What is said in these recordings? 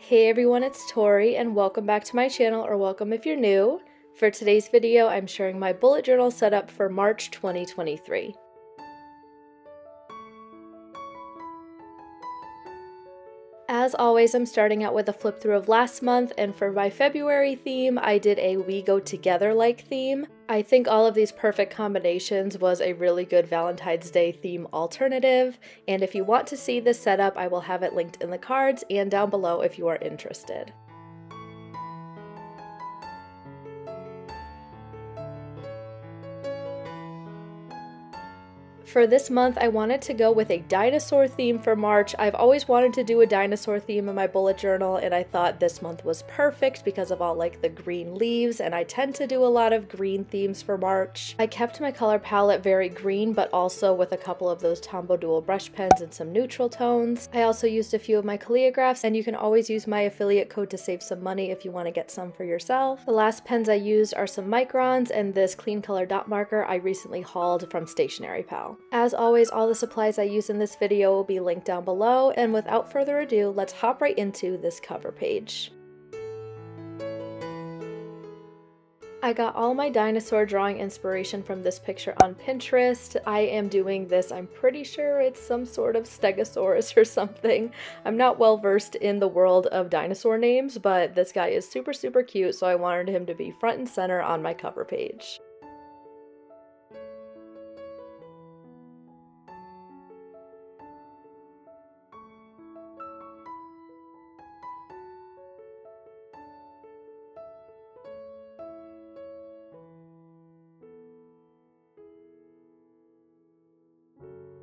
Hey everyone, it's Tori and welcome back to my channel, or welcome if you're new. For today's video, I'm sharing my bullet journal setup for March 2023. As always, I'm starting out with a flip through of last month, and for my February theme, I did a We Go Together like theme. I think all of these perfect combinations was a really good Valentine's Day theme alternative, and if you want to see this setup, I will have it linked in the cards and down below if you are interested. For this month, I wanted to go with a dinosaur theme for March. I've always wanted to do a dinosaur theme in my bullet journal, and I thought this month was perfect because of all like the green leaves, and I tend to do a lot of green themes for March. I kept my color palette very green, but also with a couple of those Tombow dual brush pens and some neutral tones. I also used a few of my calligraphs, and you can always use my affiliate code to save some money if you want to get some for yourself. The last pens I used are some Microns and this clean color dot marker I recently hauled from Stationery Pal. As always, all the supplies I use in this video will be linked down below, and without further ado, let's hop right into this cover page. I got all my dinosaur drawing inspiration from this picture on Pinterest. I am doing this, I'm pretty sure it's some sort of Stegosaurus or something. I'm not well versed in the world of dinosaur names, but this guy is super cute, so I wanted him to be front and center on my cover page.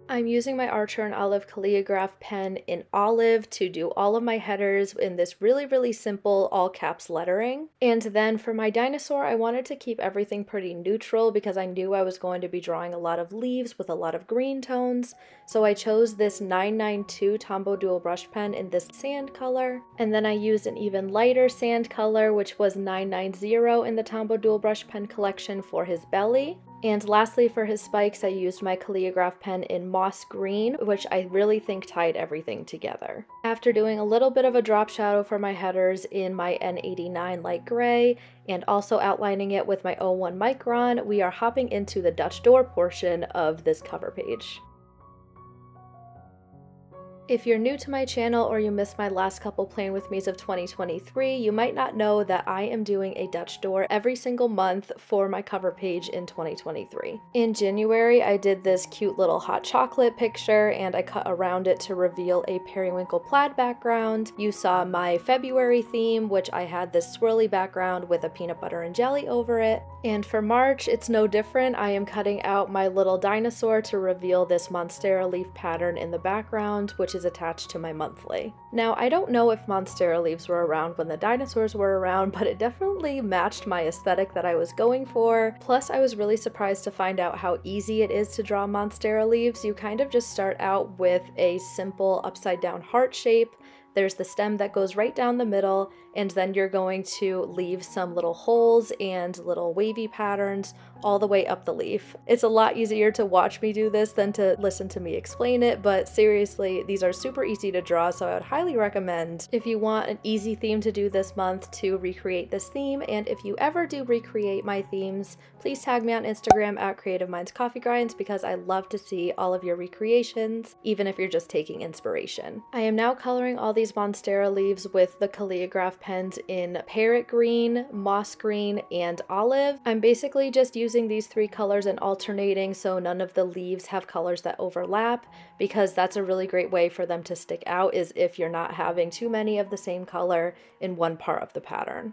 I'm using my Archer and Olive calligraph pen in olive to do all of my headers in this really simple all caps lettering. And then for my dinosaur, I wanted to keep everything pretty neutral because I knew I was going to be drawing a lot of leaves with a lot of green tones. So I chose this 992 Tombow dual brush pen in this sand color. And then I used an even lighter sand color, which was 990 in the Tombow dual brush pen collection for his belly. And lastly, for his spikes, I used my calligraph pen in moss green, which I really think tied everything together. After doing a little bit of a drop shadow for my headers in my N89 light gray, and also outlining it with my 01 Micron, we are hopping into the Dutch door portion of this cover page. If you're new to my channel or you missed my last couple Plan With Me's of 2023, you might not know that I am doing a Dutch door every single month for my cover page in 2023. In January, I did this cute little hot chocolate picture and I cut around it to reveal a periwinkle plaid background. You saw my February theme, which I had this swirly background with a peanut butter and jelly over it. And for March, it's no different. I am cutting out my little dinosaur to reveal this Monstera leaf pattern in the background, which is attached to my monthly. Now, I don't know if Monstera leaves were around when the dinosaurs were around, but it definitely matched my aesthetic that I was going for. Plus, I was really surprised to find out how easy it is to draw Monstera leaves. You kind of just start out with a simple upside down heart shape. There's the stem that goes right down the middle, and then you're going to leave some little holes and little wavy patterns all the way up the leaf. It's a lot easier to watch me do this than to listen to me explain it, but seriously, these are super easy to draw, so I would highly recommend, if you want an easy theme to do this month, to recreate this theme. And if you ever do recreate my themes, please tag me on Instagram at Creative Minds Coffee Grinds, because I love to see all of your recreations, even if you're just taking inspiration. I am now coloring all these Monstera leaves with the calligraph pens in parrot green, moss green, and olive. I'm basically just using these three colors and alternating so none of the leaves have colors that overlap, because that's a really great way for them to stick out, is if you're not having too many of the same color in one part of the pattern.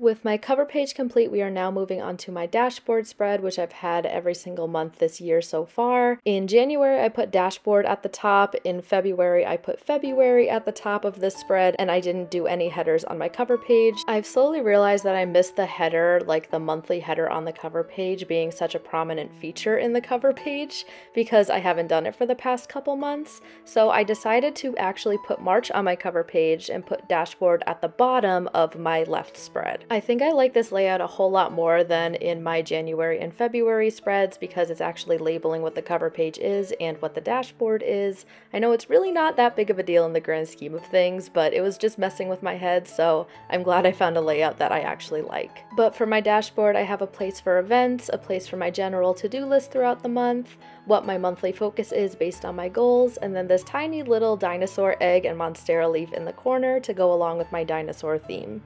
With my cover page complete, we are now moving on to my dashboard spread, which I've had every single month this year so far. In January, I put dashboard at the top. In February, I put February at the top of this spread, and I didn't do any headers on my cover page. I've slowly realized that I missed the header, like the monthly header on the cover page being such a prominent feature in the cover page, because I haven't done it for the past couple months. So I decided to actually put March on my cover page and put dashboard at the bottom of my left spread. I think I like this layout a whole lot more than in my January and February spreads because it's actually labeling what the cover page is and what the dashboard is. I know it's really not that big of a deal in the grand scheme of things, but it was just messing with my head, so I'm glad I found a layout that I actually like. But for my dashboard, I have a place for events, a place for my general to-do list throughout the month, what my monthly focus is based on my goals, and then this tiny little dinosaur egg and monstera leaf in the corner to go along with my dinosaur theme.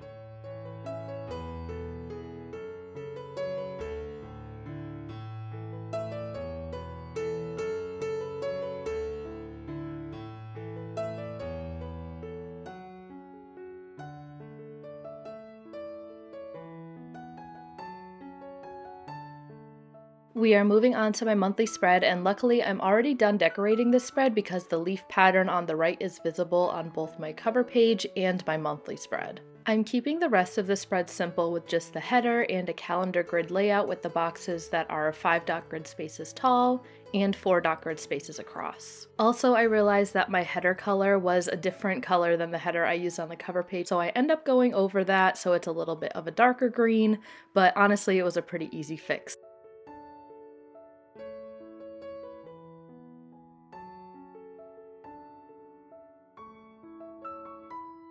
We are moving on to my monthly spread, and luckily I'm already done decorating this spread because the leaf pattern on the right is visible on both my cover page and my monthly spread. I'm keeping the rest of the spread simple with just the header and a calendar grid layout with the boxes that are 5 dot grid spaces tall and 4 dot grid spaces across. Also, I realized that my header color was a different color than the header I used on the cover page, so I end up going over that so it's a little bit of a darker green, but honestly it was a pretty easy fix.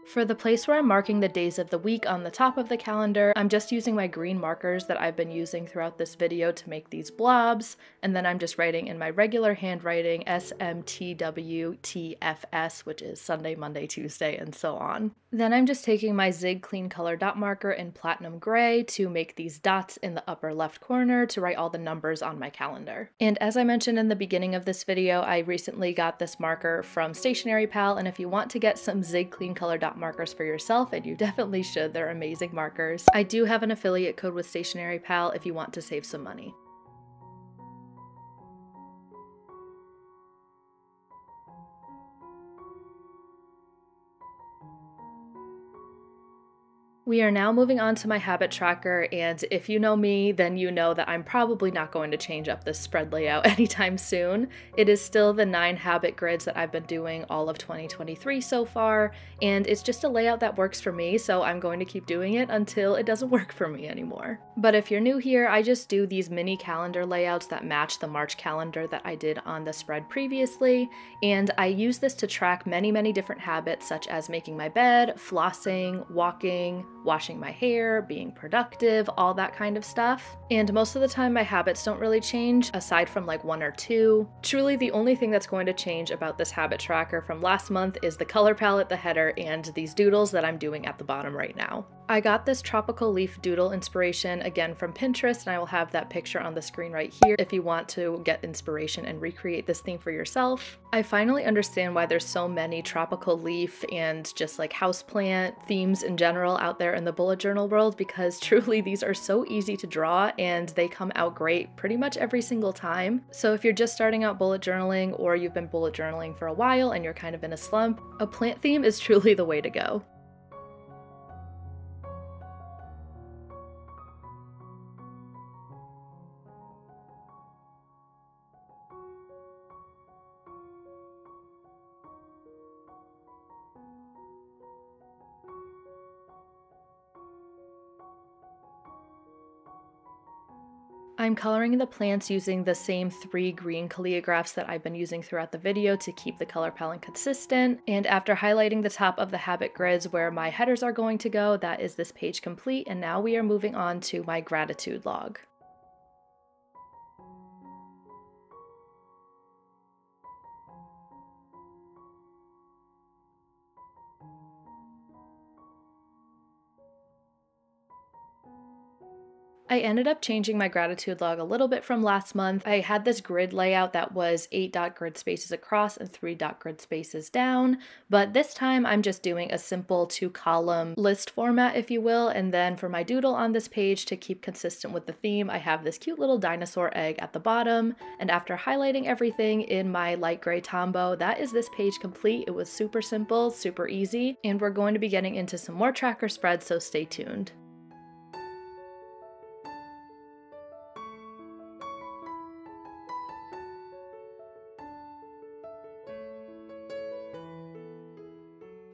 For the place where I'm marking the days of the week on the top of the calendar, I'm just using my green markers that I've been using throughout this video to make these blobs, and then I'm just writing in my regular handwriting SMTWTFS, which is Sunday, Monday, Tuesday, and so on. Then I'm just taking my Zig Clean Color dot marker in platinum gray to make these dots in the upper left corner to write all the numbers on my calendar. And as I mentioned in the beginning of this video, I recently got this marker from Stationery Pal, and if you want to get some Zig Clean Color dot markers for yourself, and you definitely should, they're amazing markers. I do have an affiliate code with Stationery Pal if you want to save some money. We are now moving on to my habit tracker, and if you know me, then you know that I'm probably not going to change up this spread layout anytime soon. It is still the 9 habit grids that I've been doing all of 2023 so far, and it's just a layout that works for me, so I'm going to keep doing it until it doesn't work for me anymore. But if you're new here, I just do these mini calendar layouts that match the March calendar that I did on the spread previously, and I use this to track many different habits such as making my bed, flossing, walking, washing my hair, being productive, all that kind of stuff. And most of the time my habits don't really change, aside from like 1 or 2. Truly the only thing that's going to change about this habit tracker from last month is the color palette, the header, and these doodles that I'm doing at the bottom right now. I got this tropical leaf doodle inspiration again from Pinterest, and I will have that picture on the screen right here if you want to get inspiration and recreate this theme for yourself. I finally understand why there's so many tropical leaf and just like houseplant themes in general out there in the bullet journal world, because truly these are so easy to draw and they come out great pretty much every single time. So if you're just starting out bullet journaling, or you've been bullet journaling for a while and you're kind of in a slump, a plant theme is truly the way to go. I'm coloring the plants using the same 3 green calligraphs that I've been using throughout the video to keep the color palette consistent, and after highlighting the top of the habit grids where my headers are going to go, that is this page complete, and now we are moving on to my gratitude log. I ended up changing my gratitude log a little bit from last month. I had this grid layout that was 8 dot grid spaces across and 3 dot grid spaces down, but this time I'm just doing a simple 2-column list format, if you will, and then for my doodle on this page, to keep consistent with the theme, I have this cute little dinosaur egg at the bottom, and after highlighting everything in my light gray Tombow, that is this page complete. It was super simple, super easy, and we're going to be getting into some more tracker spreads, so stay tuned.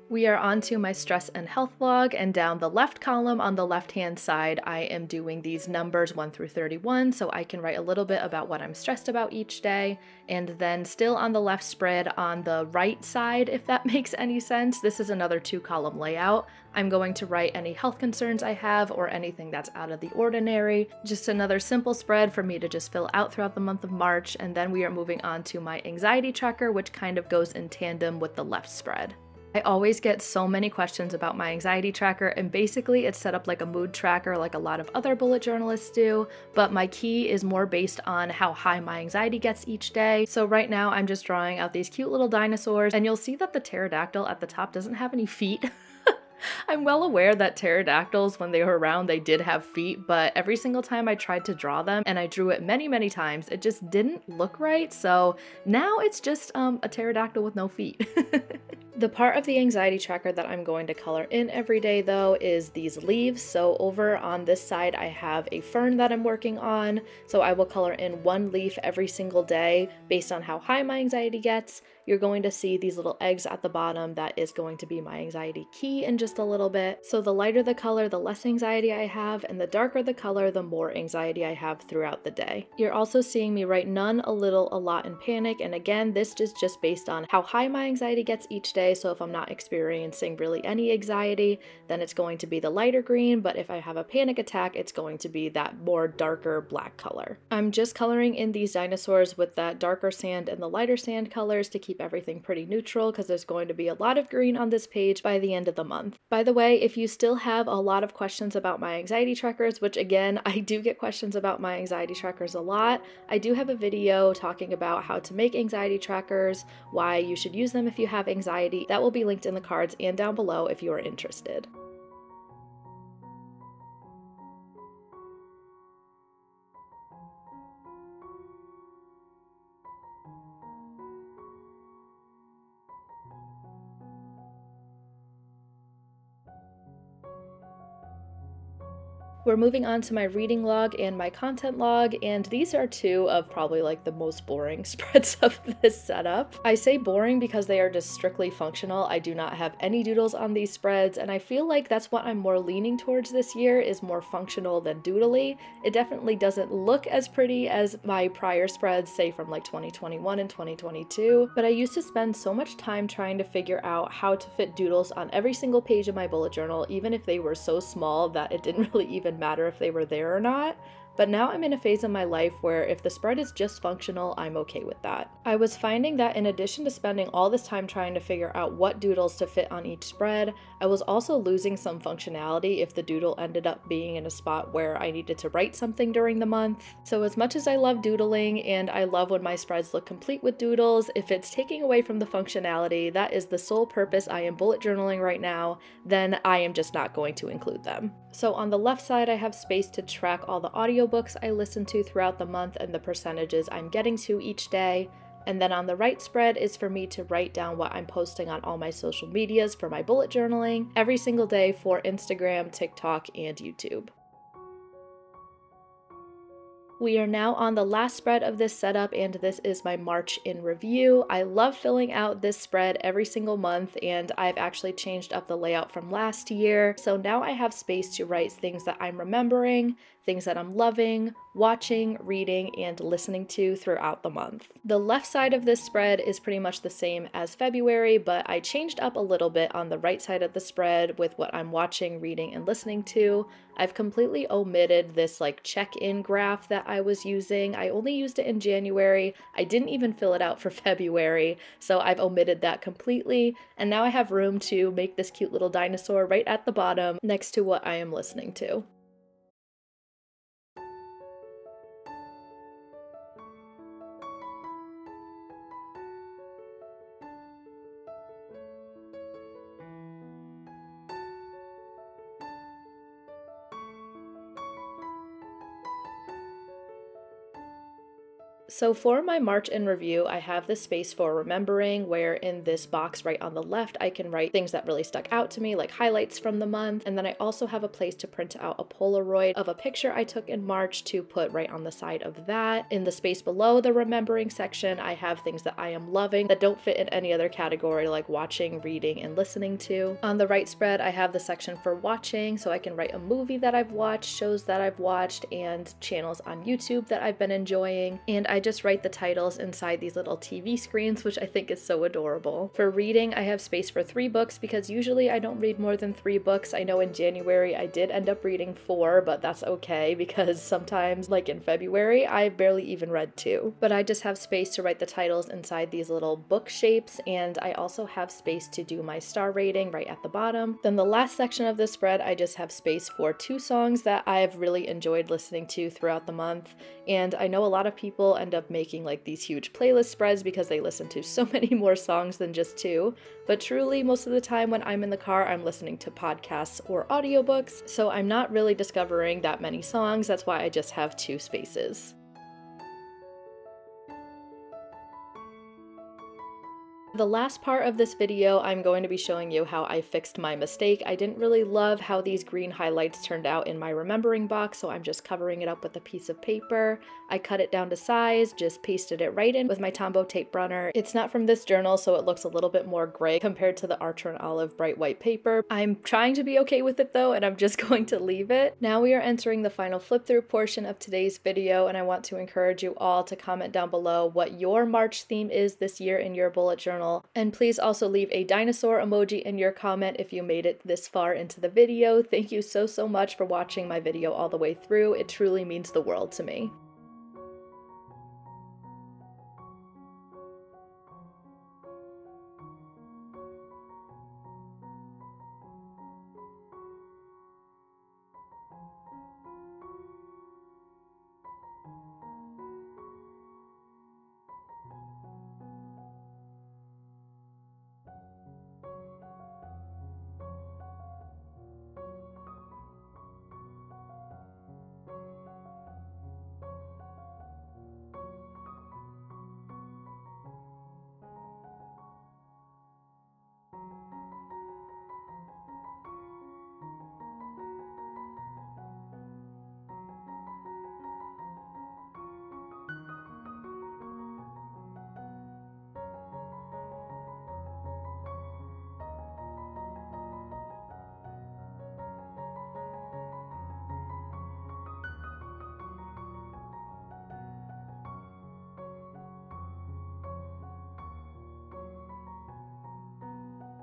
We are on to my stress and health log, and down the left column on the left hand side I am doing these numbers 1 through 31 so I can write a little bit about what I'm stressed about each day. And then still on the left spread on the right side, if that makes any sense, this is another 2-column layout. I'm going to write any health concerns I have or anything that's out of the ordinary. Just another simple spread for me to just fill out throughout the month of March. And then we are moving on to my anxiety tracker, which kind of goes in tandem with the left spread. I always get so many questions about my anxiety tracker, and basically it's set up like a mood tracker like a lot of other bullet journalists do, but my key is more based on how high my anxiety gets each day. So right now I'm just drawing out these cute little dinosaurs, and you'll see that the pterodactyl at the top doesn't have any feet. I'm well aware that pterodactyls, when they were around, they did have feet, but every single time I tried to draw them, and I drew it many times, it just didn't look right, so now it's just a pterodactyl with no feet. The part of the anxiety tracker that I'm going to color in every day though is these leaves. So over on this side I have a fern that I'm working on, so I will color in 1 leaf every single day based on how high my anxiety gets. You're going to see these little eggs at the bottom. That is going to be my anxiety key in just a little bit. So the lighter the color, the less anxiety I have, and the darker the color, the more anxiety I have throughout the day. You're also seeing me write none, a little, a lot, and panic, and again, this is just based on how high my anxiety gets each day. So if I'm not experiencing really any anxiety, then it's going to be the lighter green, but if I have a panic attack, it's going to be that more darker black color. I'm just coloring in these dinosaurs with that darker sand and the lighter sand colors to keep everything pretty neutral, because there's going to be a lot of green on this page by the end of the month. By the way, if you still have a lot of questions about my anxiety trackers, which again, I do get questions about my anxiety trackers a lot, I do have a video talking about how to make anxiety trackers, why you should use them if you have anxiety. That will be linked in the cards and down below if you are interested. We're moving on to my reading log and my content log, and these are 2 of probably like the most boring spreads of this setup. I say boring because they are just strictly functional. I do not have any doodles on these spreads, and I feel like that's what I'm more leaning towards this year, is more functional than doodly. It definitely doesn't look as pretty as my prior spreads, say from like 2021 and 2022, but I used to spend so much time trying to figure out how to fit doodles on every single page of my bullet journal, even if they were so small that it didn't really even matter if they were there or not. But now I'm in a phase of my life where if the spread is just functional, I'm okay with that. I was finding that in addition to spending all this time trying to figure out what doodles to fit on each spread, I was also losing some functionality if the doodle ended up being in a spot where I needed to write something during the month. So as much as I love doodling and I love when my spreads look complete with doodles, if it's taking away from the functionality, that is the sole purpose I am bullet journaling right now, then I am just not going to include them. So on the left side, I have space to track all the audiobooks I listen to throughout the month and the percentages I'm getting to each day. And then on the right spread is for me to write down what I'm posting on all my social medias for my bullet journaling every single day for Instagram, TikTok, and YouTube. We are now on the last spread of this setup, and this is my March in review. I love filling out this spread every single month, and I've actually changed up the layout from last year. So now I have space to write things that I'm remembering, things that I'm loving, watching, reading, and listening to throughout the month. The left side of this spread is pretty much the same as February, but I changed up a little bit on the right side of the spread with what I'm watching, reading, and listening to. I've completely omitted this like check-in graph that I was using. I only used it in January. I didn't even fill it out for February, so I've omitted that completely. And now I have room to make this cute little dinosaur right at the bottom next to what I am listening to. So for my March in review, I have this space for remembering, where in this box right on the left, I can write things that really stuck out to me, like highlights from the month. And then I also have a place to print out a Polaroid of a picture I took in March to put right on the side of that. In the space below the remembering section, I have things that I am loving that don't fit in any other category, like watching, reading, and listening to. On the right spread, I have the section for watching, so I can write a movie that I've watched, shows that I've watched, and channels on YouTube that I've been enjoying. And I just write the titles inside these little TV screens, which I think is so adorable. For reading, I have space for 3 books because usually I don't read more than 3 books. I know in January I did end up reading 4, but that's okay because sometimes, like in February, I barely even read 2. But I just have space to write the titles inside these little book shapes, and I also have space to do my star rating right at the bottom. Then the last section of this spread, I just have space for 2 songs that I've really enjoyed listening to throughout the month. And I know a lot of people end up making like these huge playlist spreads because they listen to so many more songs than just 2, but truly most of the time when I'm in the car, I'm listening to podcasts or audiobooks, so I'm not really discovering that many songs. That's why I just have 2 spaces. The last part of this video, I'm going to be showing you how I fixed my mistake. I didn't really love how these green highlights turned out in my remembering box, so I'm just covering it up with a piece of paper. I cut it down to size, just pasted it right in with my Tombow tape runner. It's not from this journal, so it looks a little bit more gray compared to the Archer & Olive bright white paper. I'm trying to be okay with it though, and I'm just going to leave it. Now we are entering the final flip through portion of today's video, and I want to encourage you all to comment down below what your March theme is this year in your bullet journal. And please also leave a dinosaur emoji in your comment if you made it this far into the video. Thank you so much for watching my video all the way through. It truly means the world to me.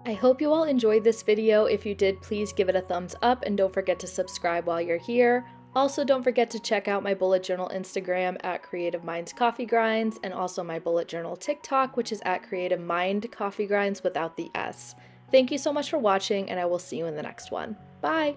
I hope you all enjoyed this video. If you did, please give it a thumbs up and don't forget to subscribe while you're here. Also, don't forget to check out my bullet journal Instagram at Creative Minds Coffee Grinds, and also my bullet journal TikTok, which is at Creative Mind Coffee Grinds without the S. Thank you so much for watching, and I will see you in the next one. Bye!